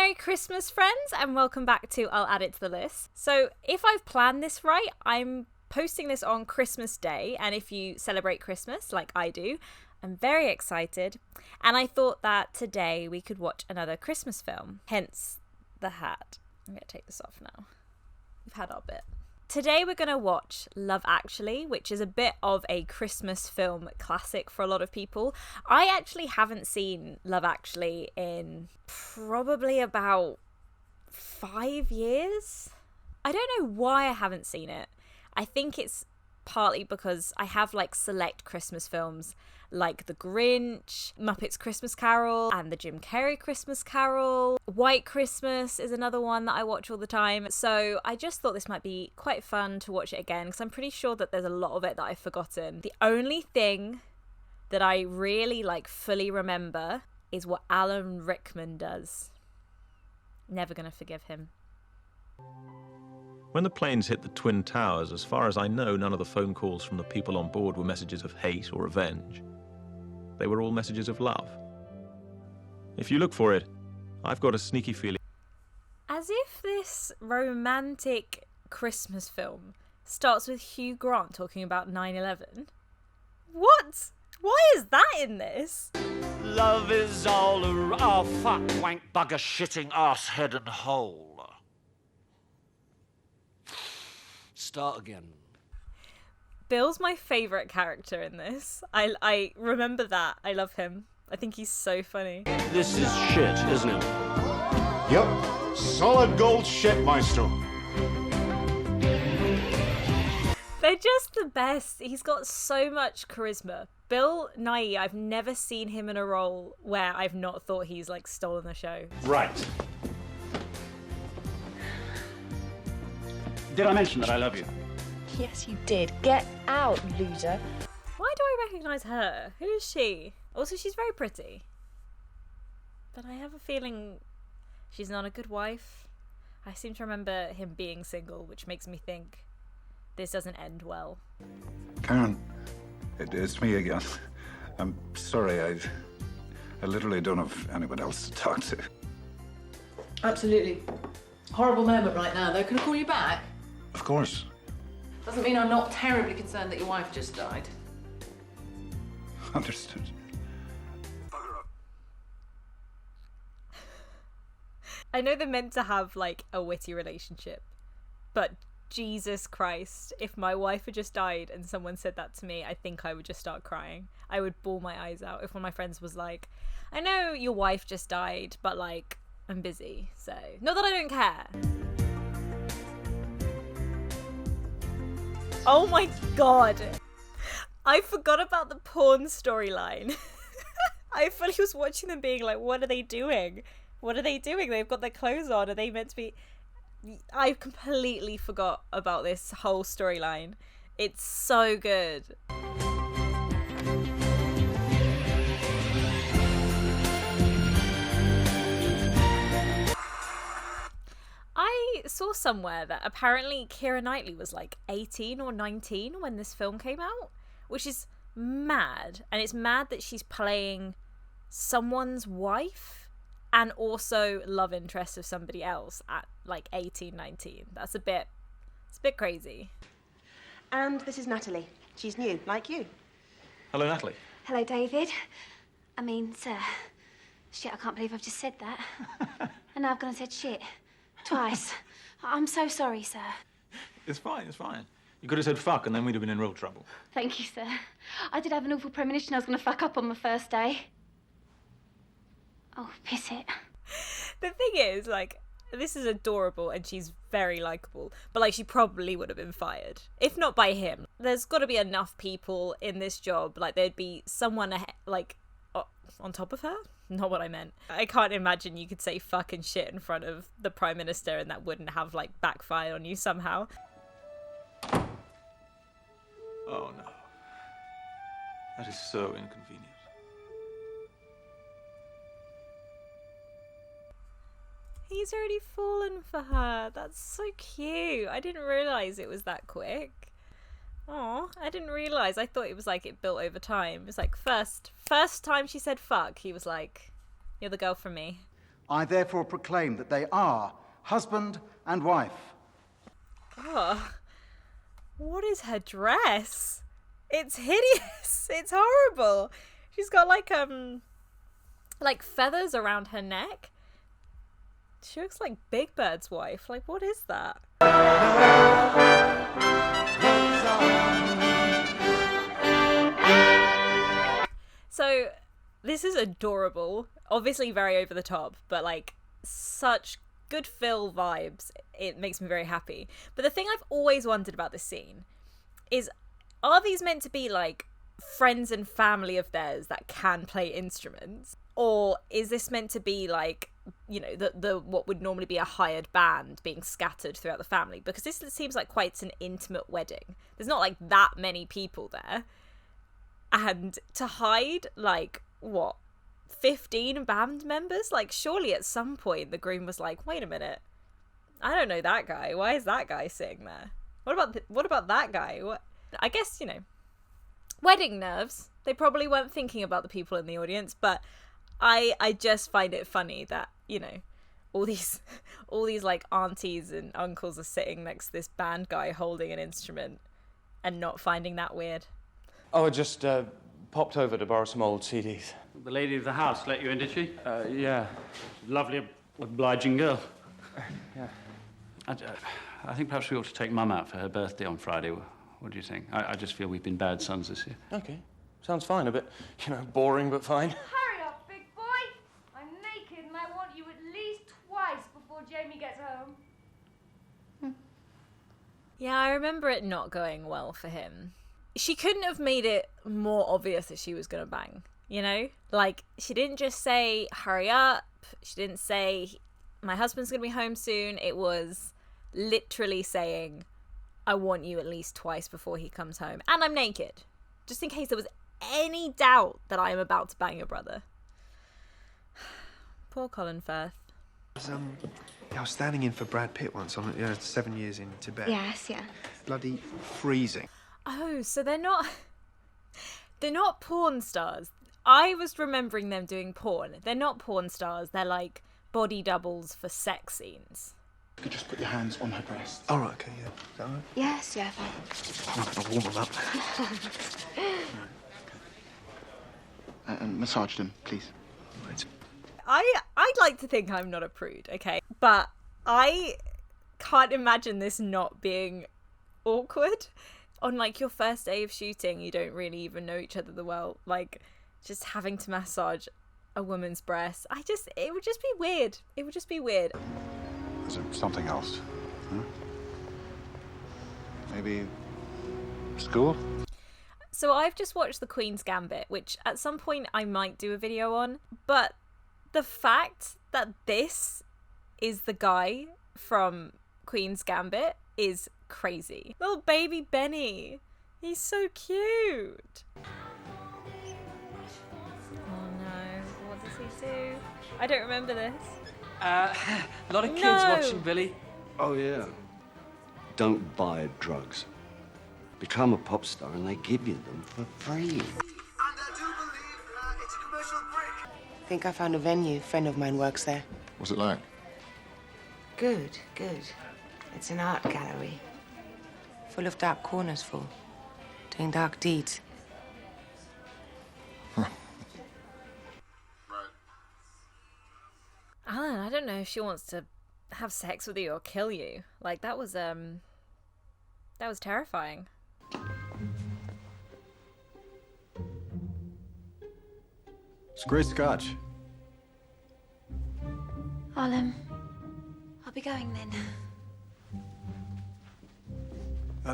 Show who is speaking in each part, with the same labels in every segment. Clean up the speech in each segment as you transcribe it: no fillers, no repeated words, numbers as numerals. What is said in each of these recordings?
Speaker 1: Merry Christmas, friends, and welcome back to I'll Add It to the List. So if I've planned this right, I'm posting this on Christmas Day, and if you celebrate Christmas like I do, I'm very excited. And I thought that today we could watch another Christmas film, hence the hat. I'm going to take this off now. We've had our bit. Today we're going to watch Love Actually, which is a bit of a Christmas film classic for a lot of people. I actually haven't seen Love Actually in probably about 5 years. I don't know why I haven't seen it. I think it's partly because I have like select Christmas films like The Grinch, Muppets Christmas Carol, and the Jim Carrey Christmas Carol. White Christmas is another one that I watch all the time. So I just thought this might be quite fun to watch it again because I'm pretty sure that there's a lot of it that I've forgotten. The only thing that I really fully remember is what Alan Rickman does. Never gonna forgive him.
Speaker 2: When the planes hit the Twin Towers, as far as I know, none of the phone calls from the people on board were messages of hate or revenge. They were all messages of love. If you look for it, I've got a sneaky feeling.
Speaker 1: As if this romantic Christmas film starts with Hugh Grant talking about 9/11. What? Why is that in this?
Speaker 3: Love is all a fuck, wank, bugger, shitting, arse, head and hole. Start again.
Speaker 1: Bill's my favourite character in this. I remember that. I love him. I think he's so funny.
Speaker 3: This is shit, isn't it?
Speaker 4: Yep. Solid gold shit, maestro.
Speaker 1: They're just the best. He's got so much charisma. Bill Nighy, I've never seen him in a role where I've not thought he's stolen the show.
Speaker 5: Right. Did I mention that I love you?
Speaker 6: Yes, you did. Get out, loser.
Speaker 1: Why do I recognise her? Who is she? Also, she's very pretty. But I have a feeling she's not a good wife. I seem to remember him being single, which makes me think this doesn't end well.
Speaker 7: Karen, it's me again. I'm sorry, I literally don't have anyone else to talk to.
Speaker 8: Absolutely. Horrible moment right now, though. Can I call you back?
Speaker 7: Of course.
Speaker 8: Doesn't mean I'm not terribly concerned that your wife just died.
Speaker 7: Understood.
Speaker 1: I know they're meant to have a witty relationship, but Jesus Christ, if my wife had just died and someone said that to me, I think I would just start crying. I would bawl my eyes out if one of my friends was like, I know your wife just died, but I'm busy, so not that I don't care. Oh my god, I forgot about the porn storyline. I fully was watching them being like, what are they doing? What are they doing? They've got their clothes on. Are they meant to be... I completely forgot about this whole storyline. It's so good. I saw somewhere that apparently Keira Knightley was 18 or 19 when this film came out, which is mad. And it's mad that she's playing someone's wife and also love interest of somebody else at 18, 19. It's a bit crazy.
Speaker 9: And this is Natalie. She's new, like you.
Speaker 2: Hello, Natalie.
Speaker 10: Hello, David. I mean, sir. Shit, I can't believe I've just said that. And now I've gone and said shit. Twice. I'm so sorry, sir.
Speaker 2: It's fine, it's fine. You could have said fuck and then we'd have been in real trouble.
Speaker 10: Thank you, sir. I did have an awful premonition I was going to fuck up on my first day. Oh, piss it.
Speaker 1: The thing is, this is adorable and she's very likeable, but she probably would have been fired. If not by him. There's got to be enough people in this job, there'd be someone, on top of her? Not what I meant. I can't imagine you could say fuck and shit in front of the Prime Minister and that wouldn't have, backfired on you somehow.
Speaker 2: Oh, no. That is so inconvenient.
Speaker 1: He's already fallen for her. That's so cute. I didn't realise it was that quick. Oh, I didn't realise. I thought it was it built over time. It was first time she said fuck, he was like, you're the girl for me.
Speaker 5: I therefore proclaim that they are husband and wife.
Speaker 1: Oh, what is her dress? It's hideous. It's horrible. She's got like feathers around her neck. She looks like Big Bird's wife. Like, what is that? So, this is adorable. Obviously very over the top, but like such good Phil vibes. It makes me very happy. But the thing I've always wondered about this scene is, are these meant to be like friends and family of theirs that can play instruments? Or is this meant to be like, you know, the what would normally be a hired band being scattered throughout the family? Because this seems like quite an intimate wedding. There's not like that many people there. And to hide like, what, 15 band members? Like, surely at some point the groom was like, wait a minute, I don't know that guy. Why is that guy sitting there? What about that guy? What? I guess, you know, wedding nerves. They probably weren't thinking about the people in the audience, but I just find it funny that, you know, all these like aunties and uncles are sitting next to this band guy holding an instrument and not finding that weird.
Speaker 11: Oh, I just popped over to borrow some old CDs.
Speaker 12: The lady of the house let you in, did she?
Speaker 11: Yeah.
Speaker 12: Lovely, obliging girl.
Speaker 11: Yeah.
Speaker 12: I think perhaps we ought to take Mum out for her birthday on Friday. What do you think? I just feel we've been bad sons this year.
Speaker 11: Okay. Sounds fine. A bit, you know, boring, but fine.
Speaker 13: Hurry up, big boy! I'm naked and I want you at least twice before Jamie gets home.
Speaker 1: Yeah, I remember it not going well for him. She couldn't have made it more obvious that she was going to bang, you know? Like, she didn't just say, hurry up. She didn't say, my husband's going to be home soon. It was literally saying, I want you at least twice before he comes home. And I'm naked. Just in case there was any doubt that I am about to bang your brother. Poor Colin Firth.
Speaker 14: I was standing in for Brad Pitt once on 7 years in Tibet.
Speaker 10: Yes, yeah.
Speaker 14: Bloody freezing.
Speaker 1: Oh, so they're not porn stars. I was remembering them doing porn. They're not porn stars. They're like body doubles for sex scenes.
Speaker 15: You could just put your hands on her breast.
Speaker 14: All right, okay, yeah. Is that all right?
Speaker 10: Yes, yeah, fine.
Speaker 14: I'm going to warm them up.
Speaker 15: And massage them, please.
Speaker 14: Right.
Speaker 1: I'd like to think I'm not a prude, okay? But I can't imagine this not being awkward. On like your first day of shooting, you don't really even know each other that well. Like, just having to massage a woman's breast. It would just be weird. It would just be weird.
Speaker 7: Is there something else? Huh? Maybe school?
Speaker 1: So I've just watched The Queen's Gambit, which at some point I might do a video on. But the fact that this is the guy from Queen's Gambit is crazy. Little baby Benny. He's so cute. Oh no, what does he do? I don't remember this.
Speaker 16: A lot of kids watching, Billy.
Speaker 17: Oh, yeah. Don't buy drugs. Become a pop star and they give you them for free.
Speaker 18: I think I found a venue. A friend of mine works there.
Speaker 4: What's it like?
Speaker 18: Good, good. It's an art gallery. Full of dark corners for doing dark deeds.
Speaker 1: Alan, I don't know if she wants to have sex with you or kill you. Like, that was terrifying.
Speaker 4: It's great scotch.
Speaker 10: I'll be going then.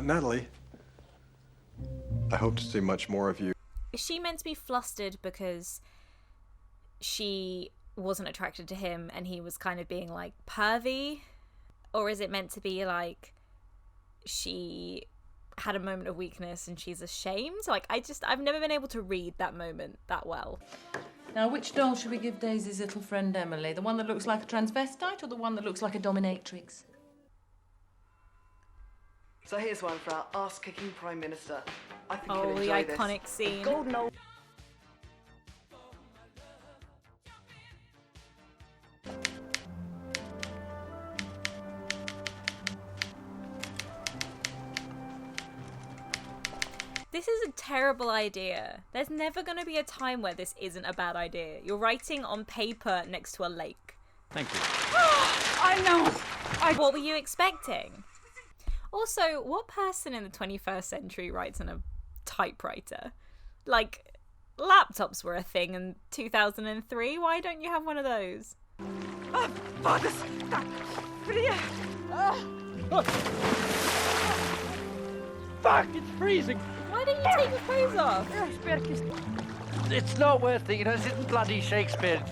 Speaker 4: Natalie, I hope to see much more of you.
Speaker 1: Is she meant to be flustered because she wasn't attracted to him and he was kind of being like pervy? Or is it meant to be like she had a moment of weakness and she's ashamed? Like, I've never been able to read that moment that well.
Speaker 8: Now, which doll should we give Daisy's little friend Emily? The one that looks like a transvestite or the one that looks like a dominatrix?
Speaker 19: So here's one for our ass-kicking Prime Minister. I think
Speaker 1: Oh,
Speaker 19: he'll
Speaker 1: the
Speaker 19: enjoy this.
Speaker 1: iconic scene.
Speaker 19: Golden old
Speaker 1: This is a terrible idea. There's never going to be a time where this isn't a bad idea. You're writing on paper next to a lake.
Speaker 2: Thank you.
Speaker 1: I know! What were you expecting? Also, what person in the 21st century writes on a typewriter? Like, laptops were a thing in 2003. Why don't you have one of those?
Speaker 3: Fuck, it's freezing.
Speaker 1: Why don't you take your clothes off?
Speaker 3: It's not worth it, you know, this isn't bloody Shakespeare.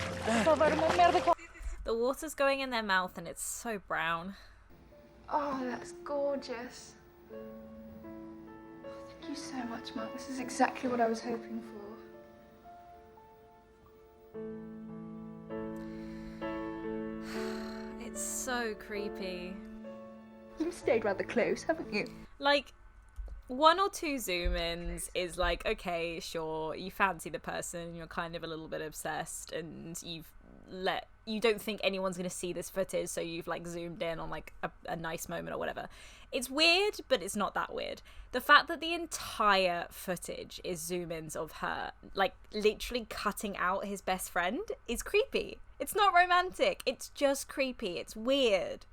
Speaker 1: The water's going in their mouth and it's so brown.
Speaker 6: Oh, that's gorgeous. Thank you so much, Mark. This is exactly what I was hoping for.
Speaker 1: It's so creepy.
Speaker 6: You've stayed rather close, haven't you?
Speaker 1: Like, one or two zoom-ins is like, okay, sure, you fancy the person, you're kind of a little bit obsessed, and you don't think anyone's going to see this footage, so you've like zoomed in on like a nice moment or whatever. It's weird, but it's not that weird. The fact that the entire footage is zoom-ins of her, like literally cutting out his best friend, is creepy. It's not romantic, it's just creepy, it's weird.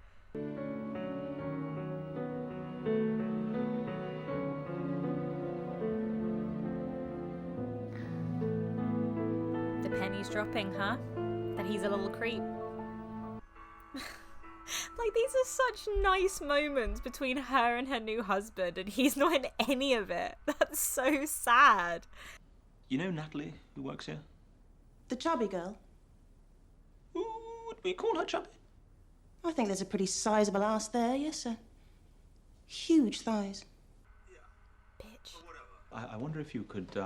Speaker 1: The penny's dropping, huh? That he's a little creep. Like, these are such nice moments between her and her new husband, and he's not in any of it. That's so sad.
Speaker 2: You know Natalie, who works here?
Speaker 9: The chubby girl?
Speaker 2: Would we call her chubby?
Speaker 9: I think there's a pretty sizable ass there, yes, sir. Huge thighs.
Speaker 1: Bitch.
Speaker 2: I wonder if you could,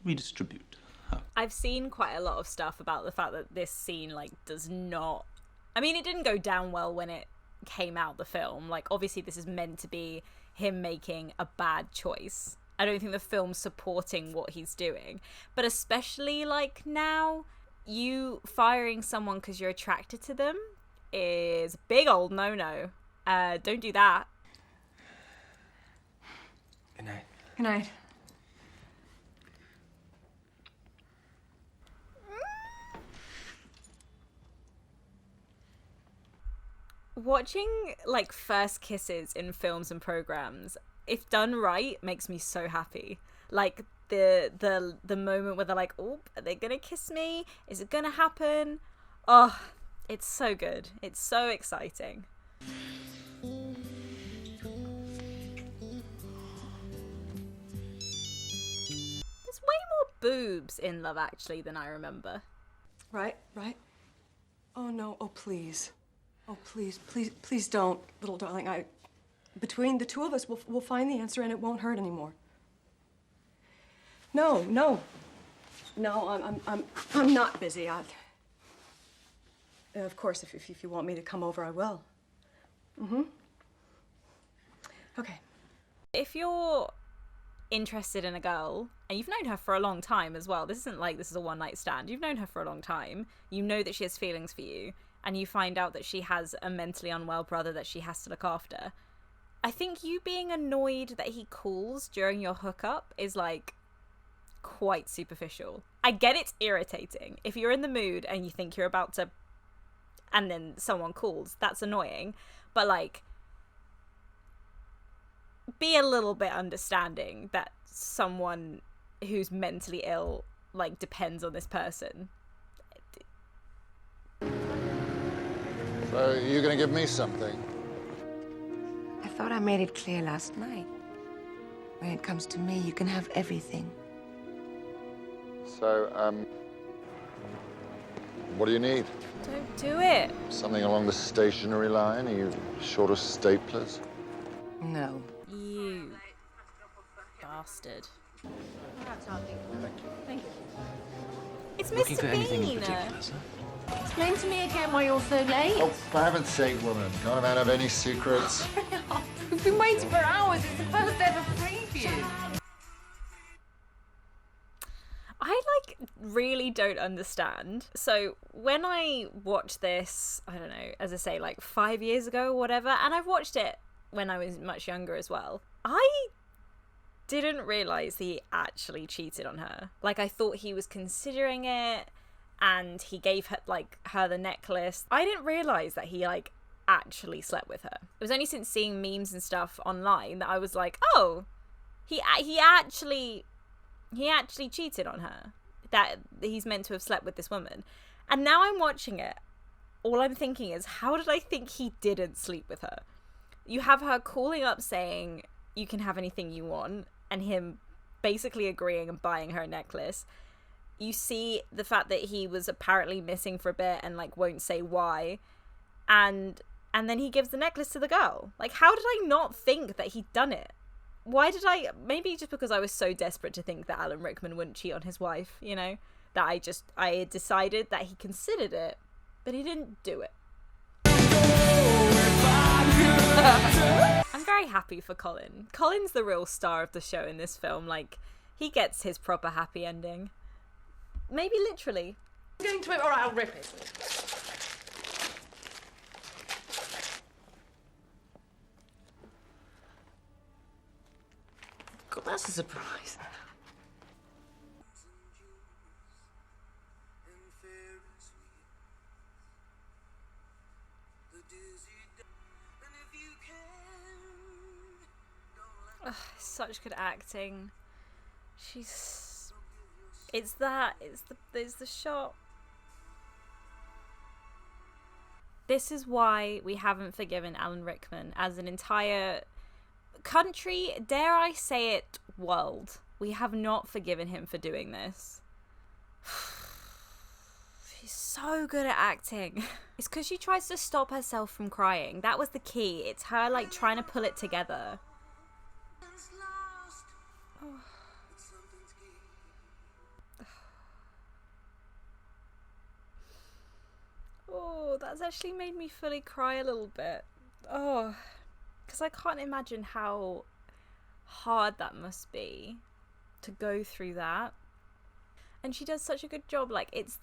Speaker 2: redistribute her.
Speaker 1: I've seen quite a lot of stuff about the fact that this scene, like, does not... I mean, it didn't go down well when it came out, the film. Like, obviously this is meant to be him making a bad choice. I don't think the film's supporting what he's doing. But especially, like, now, you firing someone because you're attracted to them is a big old no-no. Don't do that.
Speaker 14: Good night.
Speaker 6: Good night.
Speaker 1: Watching, like, first kisses in films and programs, if done right, makes me so happy. Like, the moment where they're like, oh, are they gonna kiss me? Is it gonna happen? Oh, it's so good. It's so exciting. There's way more boobs in Love Actually than I remember.
Speaker 19: Right. Oh, no. Oh, please. Oh, please don't, little darling. Between the two of us, we'll find the answer and it won't hurt anymore. No, I'm not busy. Of course, if you want me to come over, I will. Okay.
Speaker 1: If you're interested in a girl, and you've known her for a long time as well, this isn't like this is a one-night stand, you've known her for a long time, you know that she has feelings for you, and you find out that she has a mentally unwell brother that she has to look after, I think you being annoyed that he calls during your hookup is, like, quite superficial. I get it's irritating. If you're in the mood and you think you're about to... and then someone calls, that's annoying. But, like, be a little bit understanding that someone who's mentally ill, like, depends on this person.
Speaker 20: So, you're gonna give me something?
Speaker 18: I thought I made it clear last night. When it comes to me, you can have everything.
Speaker 20: So, what do you need?
Speaker 1: Don't do it.
Speaker 20: Something along the stationery line? Are you short of staplers?
Speaker 18: No.
Speaker 1: You bastard.
Speaker 19: Thank you.
Speaker 1: It's
Speaker 11: Looking
Speaker 1: Mr.
Speaker 11: for anything in
Speaker 1: Bean.
Speaker 11: particular, sir?
Speaker 8: Explain to me again why you're so late.
Speaker 20: Oh, for heaven's sake, woman. Can't a man have any secrets?
Speaker 8: We've been waiting for hours. It's the first ever preview.
Speaker 1: I, like, really don't understand. So when I watched this, I don't know, as I say, like 5 years ago or whatever, and I've watched it when I was much younger as well. I didn't realise he actually cheated on her. Like, I thought he was considering it, and he gave her, like, her the necklace. I didn't realise that he, like, actually slept with her. It was only since seeing memes and stuff online that I was like, oh, he actually cheated on her. That he's meant to have slept with this woman. And now I'm watching it. All I'm thinking is, how did I think he didn't sleep with her? You have her calling up saying, you can have anything you want, and him basically agreeing and buying her a necklace. You see the fact that he was apparently missing for a bit and, like, won't say why. And then he gives the necklace to the girl. Like, how did I not think that he'd done it? Why did I... Maybe just because I was so desperate to think that Alan Rickman wouldn't cheat on his wife, you know? That I had decided that he considered it, but he didn't do it. I'm very happy for Colin. Colin's the real star of the show in this film. Like, he gets his proper happy ending. Maybe literally.
Speaker 8: I'm going to it, or I'll rip it. God, that's a surprise.
Speaker 1: Ugh, such good acting. It's the shot. This is why we haven't forgiven Alan Rickman as an entire country, dare I say it, world. We have not forgiven him for doing this. She's so good at acting. It's because she tries to stop herself from crying. That was the key. It's her, like, trying to pull it together. Oh, that's actually made me fully cry a little bit. Oh, because I can't imagine how hard that must be to go through that. And she does such a good job. Like, it's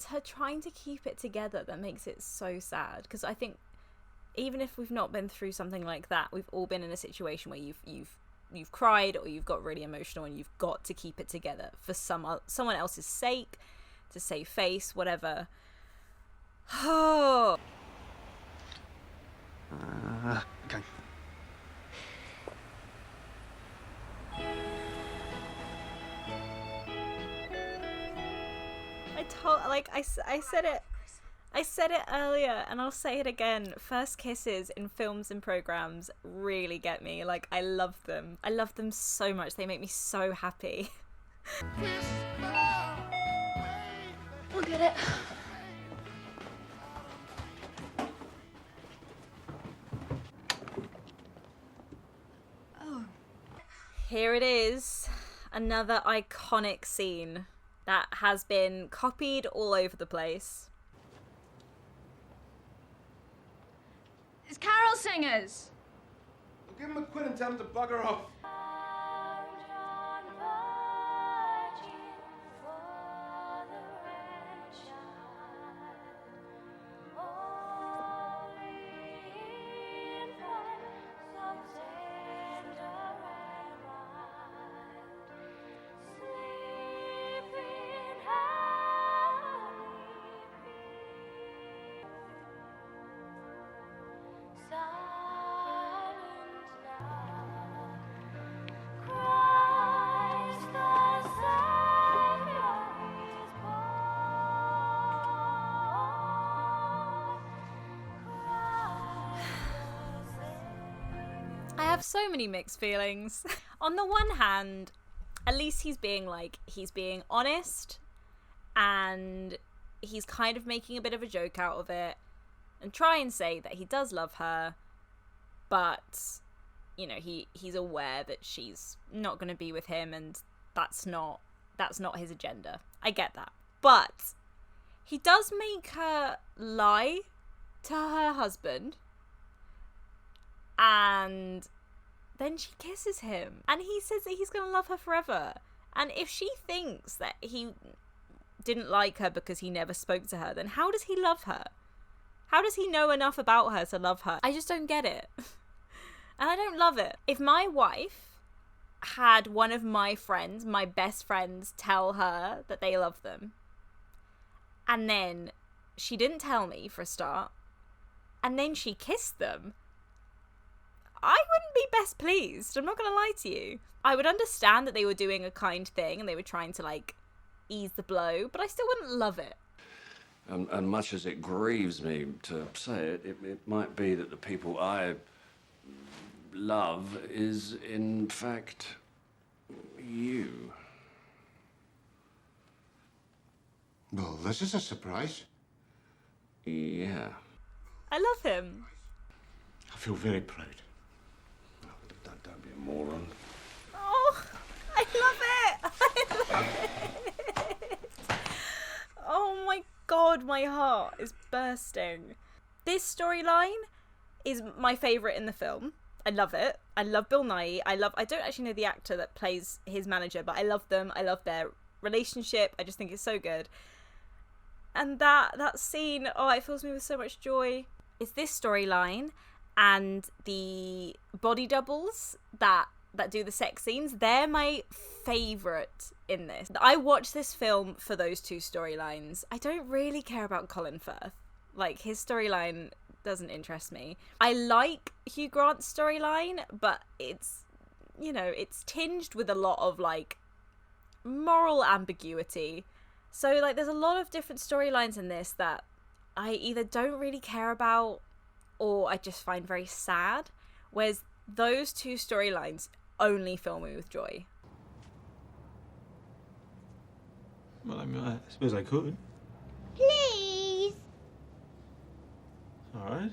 Speaker 1: her trying to keep it together that makes it so sad. Because I think even if we've not been through something like that, we've all been in a situation where you've cried or you've got really emotional and you've got to keep it together for someone else's sake, to save face, whatever. Oh.
Speaker 14: Okay.
Speaker 1: I said it earlier, and I'll say it again. First kisses in films and programs really get me. Like, I love them. I love them so much. They make me so happy.
Speaker 6: I'll get it.
Speaker 1: Here it is, another iconic scene that has been copied all over the place.
Speaker 13: It's carol singers.
Speaker 11: Well, give him a quid and tell him to bugger off.
Speaker 1: So many mixed feelings. On the one hand, at least he's being honest, and he's kind of making a bit of a joke out of it and try and say that he does love her, but you know, he's aware that she's not going to be with him, and that's not his agenda. I get that. But he does make her lie to her husband, and then she kisses him, and he says that he's going to love her forever. And if she thinks that he didn't like her because he never spoke to her, then how does he love her? How does he know enough about her to love her? I just don't get it. And I don't love it. If my wife had one of my friends, my best friends, tell her that they love them, and then she didn't tell me for a start, and then she kissed them, I wouldn't be best pleased. I'm not going to lie to you. I would understand that they were doing a kind thing and they were trying to, like, ease the blow, but I still wouldn't love it.
Speaker 17: And much as it grieves me to say it, it might be that the people I love is, in fact, you.
Speaker 21: Well, this is a surprise.
Speaker 17: Yeah.
Speaker 1: I love him.
Speaker 21: I feel very proud.
Speaker 17: Don't be a moron.
Speaker 1: Oh, I love it. I love it. Oh my God, my heart is bursting. This storyline is my favourite in the film. I love it. I love Bill Nighy. I don't actually know the actor that plays his manager, but I love them. I love their relationship. I just think it's so good. And that scene, oh, it fills me with so much joy. It's this storyline and the body doubles that do the sex scenes. They're my favourite in this. I watched this film for those two storylines. I don't really care about Colin Firth. Like, his storyline doesn't interest me. I like Hugh Grant's storyline, but it's, you know, it's tinged with a lot of, like, moral ambiguity. So, like, there's a lot of different storylines in this that I either don't really care about or I just find very sad. Whereas those two storylines only fill me with joy.
Speaker 2: Well, I mean, I suppose I could.
Speaker 6: Please.
Speaker 2: All right.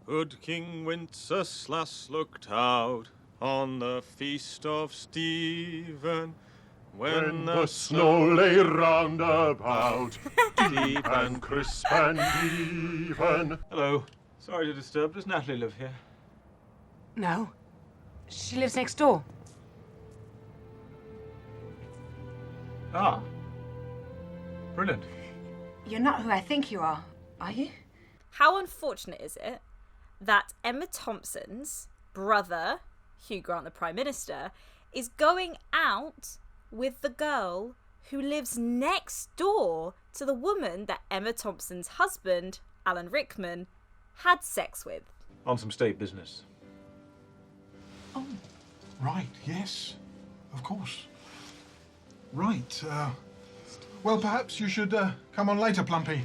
Speaker 2: Good King Wenceslas looked out on the feast of Stephen, when the snow lay round about, deep and crisp and even. Hello. Sorry to disturb. Does Natalie live here?
Speaker 18: No. She lives next door.
Speaker 2: Ah. Brilliant.
Speaker 18: You're not who I think you are you?
Speaker 1: How unfortunate is it that Emma Thompson's brother, Hugh Grant, the Prime Minister, is going out with the girl who lives next door to the woman that Emma Thompson's husband, Alan Rickman, had sex with.
Speaker 2: On some state business.
Speaker 21: Oh, right, yes, of course. Right, well, perhaps you should come on later, Plumpy.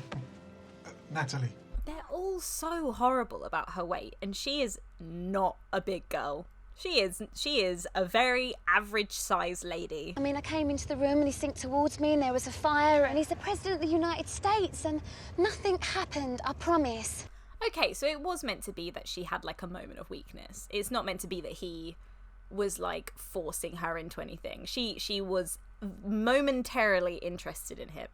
Speaker 21: Natalie.
Speaker 1: They're all so horrible about her weight, and she is not a big girl. She is a very average-sized lady.
Speaker 10: I mean, I came into the room and he synced towards me and there was a fire and he's the President of the United States and nothing happened, I promise.
Speaker 1: Okay, so it was meant to be that she had, like, a moment of weakness. It's not meant to be that he was, like, forcing her into anything. She was momentarily interested in him.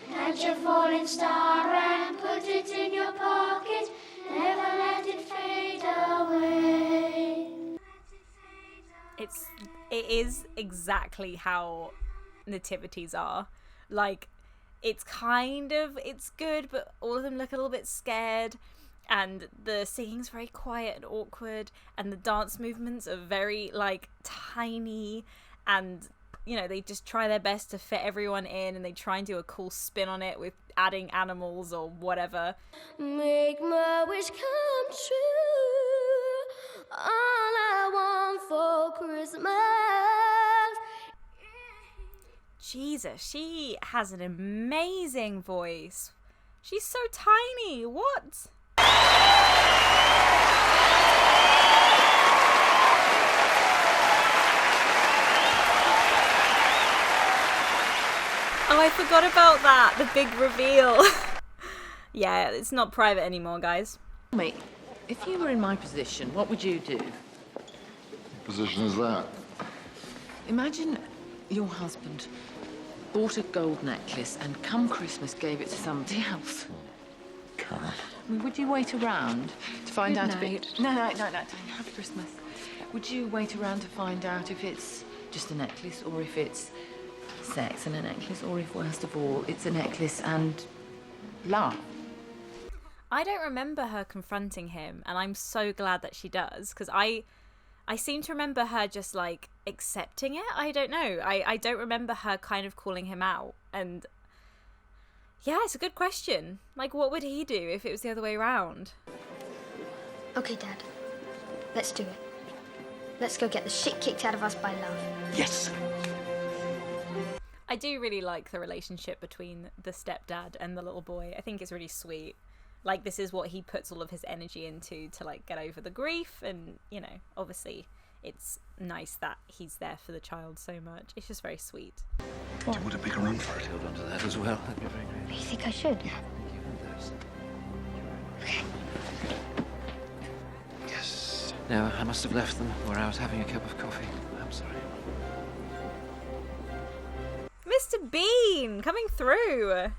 Speaker 6: Catch a falling star and put it in your pocket. Never let it fade away.
Speaker 1: It is exactly how nativities are. Like, it's good, but all of them look a little bit scared, and the singing's very quiet and awkward, and the dance movements are very, like, tiny, and, you know, they just try their best to fit everyone in, and they try and do a cool spin on it with adding animals or whatever.
Speaker 6: Make my wish come true. All I want for Christmas.
Speaker 1: Jesus, she has an amazing voice. She's so tiny. What? Oh, I forgot about that. The big reveal. Yeah, it's not private anymore, guys.
Speaker 8: Mate, if you were in my position, what would you do?
Speaker 20: What position is that?
Speaker 8: Imagine your husband bought a gold necklace and come Christmas gave it to somebody else.
Speaker 20: Carol.
Speaker 8: I mean, would you wait around to find out if it... No, Happy Christmas. Would you wait around to find out if it's just a necklace or if it's sex and a necklace or if, worst of all, it's a necklace and love?
Speaker 1: I don't remember her confronting him, and I'm so glad that she does, because I seem to remember her just, like, accepting it. I don't know. I don't remember her kind of calling him out. And yeah, it's a good question. Like, what would he do if it was the other way around?
Speaker 6: Okay, Dad. Let's do it. Let's go get the shit kicked out of us by love.
Speaker 14: Yes.
Speaker 1: I do really like the relationship between the stepdad and the little boy. I think it's really sweet. Like, this is what he puts all of his energy into to, like, get over the grief. And, you know, obviously it's nice that he's there for the child so much. It's just very sweet.
Speaker 17: Do you want a bigger run for it? Hold on to that as well. That'd be very great.
Speaker 6: You think I should?
Speaker 17: Yeah. Okay. Yes. No, I must have left them where I was having a cup of coffee. I'm sorry.
Speaker 1: Mr. Bean coming through.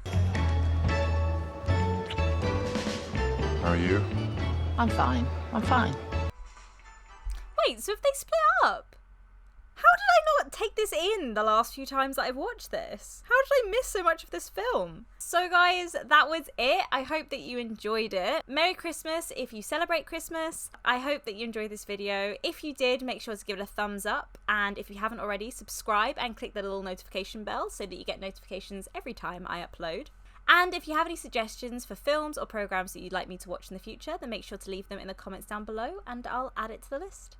Speaker 20: How are you?
Speaker 8: I'm fine. I'm fine.
Speaker 1: Wait, so if they split up? How did I not take this in the last few times that I've watched this? How did I miss so much of this film? So guys, that was it. I hope that you enjoyed it. Merry Christmas if you celebrate Christmas. I hope that you enjoyed this video. If you did, make sure to give it a thumbs up. And if you haven't already, subscribe and click the little notification bell so that you get notifications every time I upload. And if you have any suggestions for films or programs that you'd like me to watch in the future, then make sure to leave them in the comments down below and I'll add it to the list.